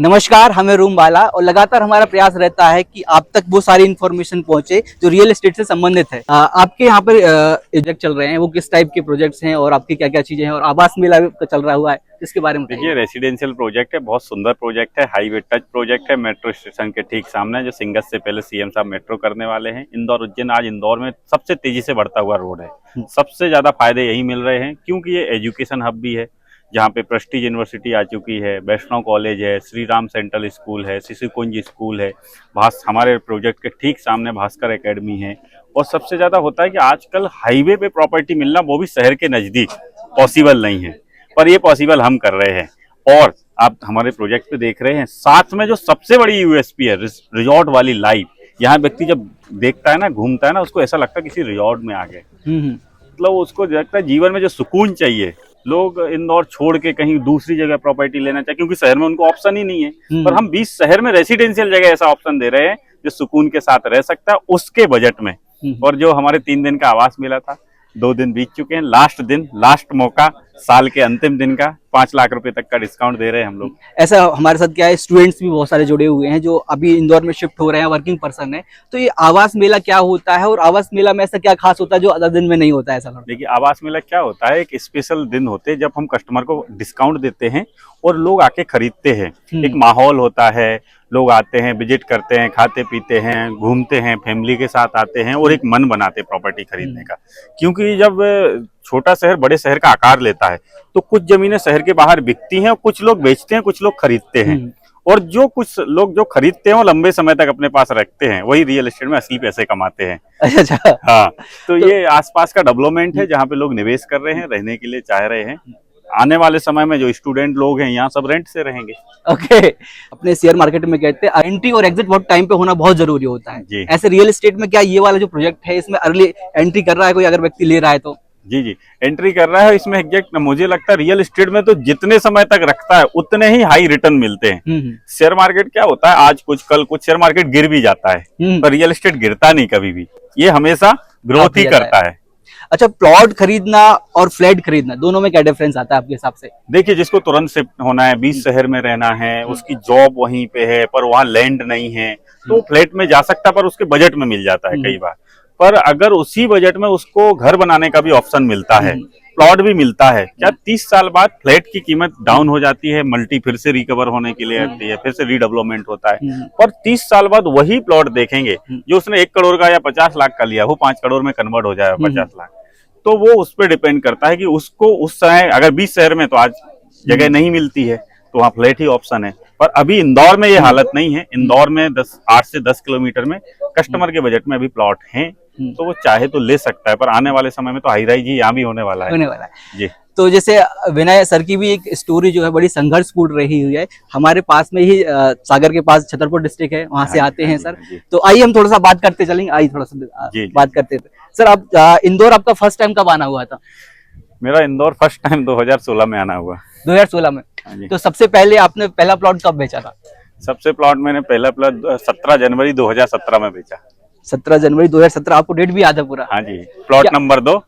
नमस्कार, हमें रूम वाला और लगातार हमारा प्रयास रहता है कि आप तक वो सारी इन्फॉर्मेशन पहुंचे जो रियल एस्टेट से संबंधित है। आपके यहाँ पर प्रोजेक्ट चल रहे हैं, वो किस टाइप के प्रोजेक्ट्स हैं और आपकी क्या क्या चीजें हैं, और आवास मेला भी चल रहा हुआ है, इसके बारे में देखिए, रेसिडेंशियल प्रोजेक्ट है, बहुत सुंदर प्रोजेक्ट है, हाईवे टच प्रोजेक्ट है, मेट्रो स्टेशन के ठीक सामने, जो सिंगस से पहले सीएम साहब मेट्रो करने वाले हैं। इंदौर उज्जैन आज इंदौर में सबसे तेजी से बढ़ता हुआ रोड है। सबसे ज्यादा फायदे यही मिल रहे हैं क्योंकि ये एजुकेशन हब भी है, जहाँ पे प्रेस्टीज यूनिवर्सिटी आ चुकी है, वैष्णव कॉलेज है, श्री राम सेंट्रल स्कूल है, शिशु कुंज स्कूल है, हमारे प्रोजेक्ट के ठीक सामने भास्कर एकेडमी है। और सबसे ज्यादा होता है कि आजकल हाईवे पे प्रॉपर्टी मिलना, वो भी शहर के नजदीक, पॉसिबल नहीं है, पर ये पॉसिबल हम कर रहे हैं। और आप हमारे प्रोजेक्ट पे देख रहे हैं, साथ में जो सबसे बड़ी यूएसपी है, रिजॉर्ट वाली लाइफ। यहाँ व्यक्ति जब देखता है ना, घूमता है ना, उसको ऐसा लगता है किसी रिजॉर्ट में आ गए। मतलब उसको लगता है जीवन में जो सुकून चाहिए, लोग इंदौर छोड़ के कहीं दूसरी जगह प्रॉपर्टी लेना चाहिए, क्योंकि शहर में उनको ऑप्शन ही नहीं है। पर हम 20 शहर में रेसिडेंशियल जगह ऐसा ऑप्शन दे रहे हैं जो सुकून के साथ रह सकता है उसके बजट में। और जो हमारे 3 दिन का आवास मिला था, 2 दिन बीत चुके हैं, लास्ट दिन, लास्ट मौका, साल के अंतिम दिन का 5 लाख रुपए तक का डिस्काउंट दे रहे हैं हम लोग। ऐसा हमारे साथ क्या है, स्टूडेंट्स भी बहुत सारे जुड़े हुए हैं जो अभी इंदौर में शिफ्ट हो रहे हैं, वर्किंग पर्सन है। तो ये आवास मेला क्या होता है और आवास मेला में ऐसा क्या खास होता है जो अदर दिन में नहीं होता है? ऐसा देखिए, आवास मेला क्या होता है, एक स्पेशल दिन होते हैं जब हम कस्टमर को डिस्काउंट देते हैं और लोग आके खरीदते हैं। एक माहौल होता है, लोग आते हैं, विजिट करते हैं, खाते पीते हैं, घूमते हैं, फैमिली के साथ आते हैं और एक मन बनाते हैं प्रॉपर्टी खरीदने का। क्योंकि जब छोटा शहर बड़े शहर का आकार लेता है तो कुछ जमीनें शहर के बाहर बिकती हैं और कुछ लोग बेचते हैं, कुछ लोग खरीदते हैं। और जो कुछ लोग जो खरीदते हैं वो लंबे समय तक अपने पास रखते हैं, वही रियल एस्टेट में असली पैसे कमाते हैं। अच्छा। हाँ, तो ये आसपास का डेवलपमेंट है जहाँ पे लोग निवेश कर रहे हैं, रहने के लिए चाह रहे हैं। आने वाले समय में जो स्टूडेंट लोग हैं यहाँ सब रेंट से रहेंगे। ओके। अपने शेयर मार्केट में कहते हैं एंट्री और एग्जिट बहुत टाइम पे होना बहुत जरूरी होता है जी। ऐसे रियल एस्टेट में क्या ये वाला जो प्रोजेक्ट है इसमें अर्ली एंट्री कर रहा है कोई, अगर व्यक्ति ले रहा है तो? जी जी, एंट्री कर रहा है इसमें। एग्जैक्ट मुझे लगता है रियल एस्टेट में तो जितने समय तक रखता है उतने ही हाई रिटर्न मिलते हैं। शेयर मार्केट क्या होता है, आज कुछ कल कुछ, शेयर मार्केट गिर भी जाता है, पर रियल एस्टेट गिरता नहीं कभी भी, ये हमेशा ग्रोथ ही करता है। अच्छा, प्लॉट खरीदना और फ्लैट खरीदना दोनों में क्या डिफरेंस आता है आपके हिसाब से? देखिए, जिसको तुरंत शिफ्ट होना है, 20 शहर में रहना है, उसकी जॉब वहीं पे है पर वहाँ लैंड नहीं है, तो फ्लैट में जा सकता है, पर उसके बजट में मिल जाता है कई बार। पर अगर उसी बजट में उसको घर बनाने का भी ऑप्शन मिलता है, प्लॉट भी मिलता है, क्या 30 साल बाद फ्लैट की कीमत डाउन हो जाती है, मल्टी फिर से रिकवर होने के लिए आती है, फिर से रीडेवलपमेंट होता है, और 30 साल बाद वही प्लॉट देखेंगे जो उसने 1 करोड़ का या 50 लाख का लिया, वो 5 करोड़ में कन्वर्ट हो जाएगा, 50 लाख। तो वो उस पर डिपेंड करता है कि उसको उस समय, अगर 20 शहर में तो आज जगह नहीं मिलती है तो वहाँ फ्लैट ही ऑप्शन है। पर अभी इंदौर में ये हालत नहीं है। इंदौर में 8 से 10 किलोमीटर में कस्टमर के बजट में अभी प्लॉट हैं, तो वो चाहे तो ले सकता है। पर आने वाले समय में तो हाई राइज ही यहाँ भी होने वाला है जी। तो जैसे विनय सर की भी एक स्टोरी जो है बड़ी संघर्षपूर्ण रही हुई है। हमारे पास में ही सागर के पास छतरपुर डिस्ट्रिक्ट है, वहां से आते हैं सर। तो आइए हम थोड़ा सा बात करते चलेंगे, आइए थोड़ा सा बात करते थे। सर, आप इंदौर आपका फर्स्ट टाइम कब आना हुआ था? मेरा इंदौर फर्स्ट टाइम 2016 में आना हुआ। 2016 में? तो सबसे पहले आपने पहला प्लॉट कब बेचा था? सबसे प्लॉट मैंने पहला प्लॉट 17 जनवरी 2017 में बेचा। 17 जनवरी 2017, आपको डेट भी याद है पूरा? हाँ जी, प्लॉट नंबर 2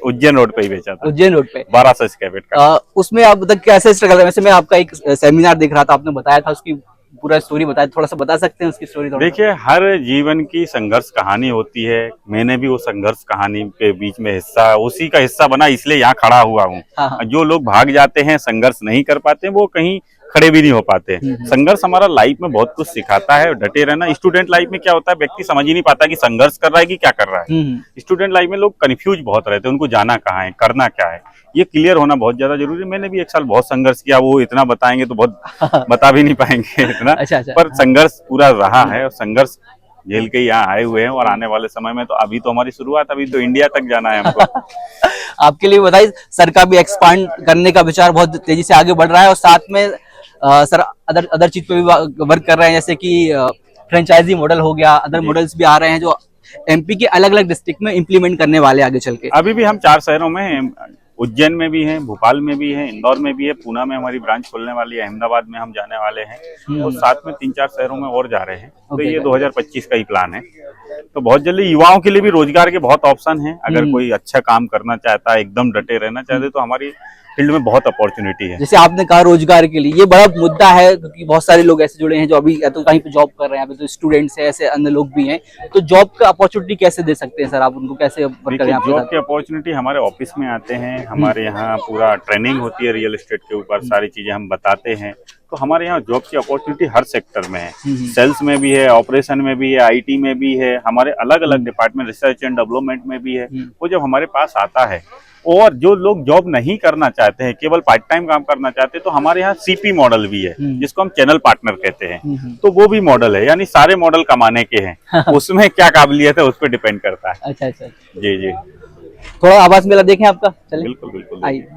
उज्जैन रोड पे ही बेचा था। उज्जैन रोड पे 1200 स्क्वायर फीट का। उसमें आप मतलब कैसे स्ट्रगल? वैसे मैं आपका एक सेमिनार देख रहा था, आपने बताया था, उसकी पूरा स्टोरी बताया, थोड़ा सा बता सकते हैं उसकी स्टोरी? देखिए, हर जीवन की संघर्ष कहानी होती है। मैंने भी वो संघर्ष कहानी के बीच में उसी का हिस्सा बना, इसलिए यहाँ खड़ा हुआ हूँ। हाँ। जो लोग भाग जाते हैं, संघर्ष नहीं कर पाते, वो कहीं खड़े भी नहीं हो पाते। संघर्ष हमारा लाइफ में बहुत कुछ सिखाता है। डटे रहना। स्टूडेंट लाइफ में क्या होता है, व्यक्ति समझ ही नहीं पाता कि संघर्ष कर रहा है कि क्या कर रहा है। स्टूडेंट लाइफ में लोग कंफ्यूज बहुत रहते हैं, उनको जाना कहाँ है, करना क्या है, ये क्लियर होना बहुत ज्यादा जरूरी है। मैंने भी 1 साल बहुत संघर्ष किया, वो इतना बताएंगे तो बहुत बता भी नहीं पाएंगे इतना। अच्छा। पर संघर्ष पूरा रहा है और संघर्ष झेल के यहाँ आए हुए हैं। और आने वाले समय में तो, अभी तो हमारी शुरुआत, अभी तो इंडिया तक जाना है हमको। आपके लिए बताइए, सर का भी एक्सपांड करने का विचार बहुत तेजी से आगे बढ़ रहा है और साथ में सर अदर चीज पे भी वर्क कर रहे हैं, जैसे कि फ्रेंचाइजी मॉडल हो गया, अदर मॉडल्स भी आ रहे हैं जो एमपी के अलग अलग डिस्ट्रिक्ट में इम्प्लीमेंट करने वाले आगे चल के। अभी भी हम 4 शहरों में हैं, उज्जैन में भी है, भोपाल में भी है, इंदौर में भी है, पूना में हमारी ब्रांच खोलने वाली है, अहमदाबाद में हम जाने वाले हैं, और साथ में 3-4 शहरों में और जा रहे हैं। तो ये 2025 का ही प्लान है। तो बहुत जल्दी युवाओं के लिए भी रोजगार के बहुत ऑप्शन हैं। अगर कोई अच्छा काम करना चाहता है, एकदम डटे रहना चाहते, तो हमारी फील्ड में बहुत अपॉर्चुनिटी है। जैसे आपने कहा रोजगार के लिए, ये बड़ा मुद्दा है क्योंकि बहुत सारे लोग ऐसे जुड़े हैं जो अभी या तो कहीं पे जॉब कर रहे हैं, या तो स्टूडेंट्स हैं, ऐसे अन्य लोग भी हैं। तो जॉब का अपॉर्चुनिटी कैसे दे सकते हैं सर, आप उनको कैसे वर्क करें देखिए, आपके जॉब साथ? की अपॉर्चुनिटी हमारे ऑफिस में आते हैं, हमारे यहाँ पूरा ट्रेनिंग होती है रियल एस्टेट के ऊपर, सारी चीजें हम बताते हैं। तो हमारे यहाँ जॉब की अपॉर्चुनिटी हर सेक्टर में है, सेल्स में भी है, ऑपरेशन में भी है, आईटी में भी है, हमारे अलग अलग डिपार्टमेंट, रिसर्च एंड डेवलपमेंट में भी है। वो जब हमारे पास आता है, और जो लोग जॉब नहीं करना चाहते हैं, केवल पार्ट टाइम काम करना चाहते हैं, तो हमारे यहाँ सीपी मॉडल भी है, जिसको हम चैनल पार्टनर कहते हैं। तो वो भी मॉडल है, यानी सारे मॉडल कमाने के हैं। उसमें क्या काबिलियत है उस पर डिपेंड करता है। अच्छा अच्छा, जी जी, थोड़ा आवाज मेला देखें आपका, चलिए बिल्कुल बिल्कुल। आइए।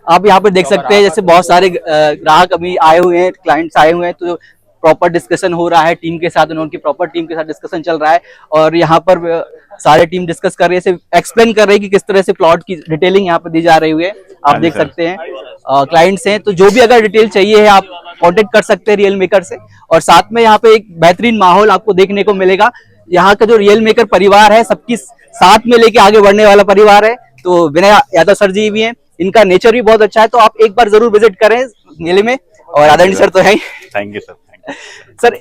आप यहाँ पे देख सकते हैं जैसे बहुत सारे ग्राहक अभी आए हुए हैं, क्लाइंट्स आए हुए हैं, तो प्रॉपर डिस्कशन हो रहा है टीम के साथ, उनकी प्रॉपर टीम के साथ डिस्कशन चल रहा है। और यहाँ पर सारे टीम डिस्कस कर रही है, एक्सप्लेन कर रही है कि किस तरह से प्लॉट की डिटेलिंग यहाँ पे दी जा रही है। आप देख सकते हैं क्लाइंट्स हैं, तो जो भी अगर डिटेल चाहिए है आप कॉन्टेक्ट कर सकते हैं रियल मेकर से। और साथ में यहाँ पे एक बेहतरीन माहौल आपको देखने को मिलेगा। यहाँ का जो रियल मेकर परिवार है, सबकी साथ में लेके आगे बढ़ने वाला परिवार है। तो विनय यादव सर जी भी हैं, इनका नेचर भी बहुत अच्छा है। तो आप एक बार जरूर विजिट करें मेले में। और आदरणीय सर तो है ही। Thank you sir. सर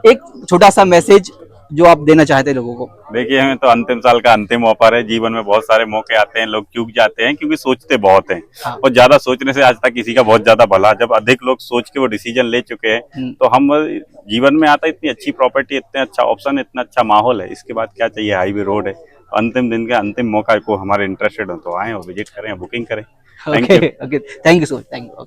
एक छोटा सा मैसेज जो आप देना चाहते हैं लोगों को। देखिए, हमें तो अंतिम साल का अंतिम ऑफर है। जीवन में बहुत सारे मौके आते हैं, लोग चूक जाते हैं क्योंकि सोचते बहुत हैं। और ज्यादा सोचने से आज तक किसी का बहुत ज्यादा भला। जब अधिक लोग सोच के वो डिसीजन ले चुके हैं, तो हम जीवन में आता इतनी अच्छी प्रॉपर्टी, इतने अच्छा ऑप्शन, इतना अच्छा माहौल है, इसके बाद क्या चाहिए। हाईवे रोड है, अंतिम दिन का अंतिम मौका को हमारे इंटरेस्टेड हो तो आए और विजिट करें, बुकिंग करें। Thank you. Okay, thank you so much, thank you.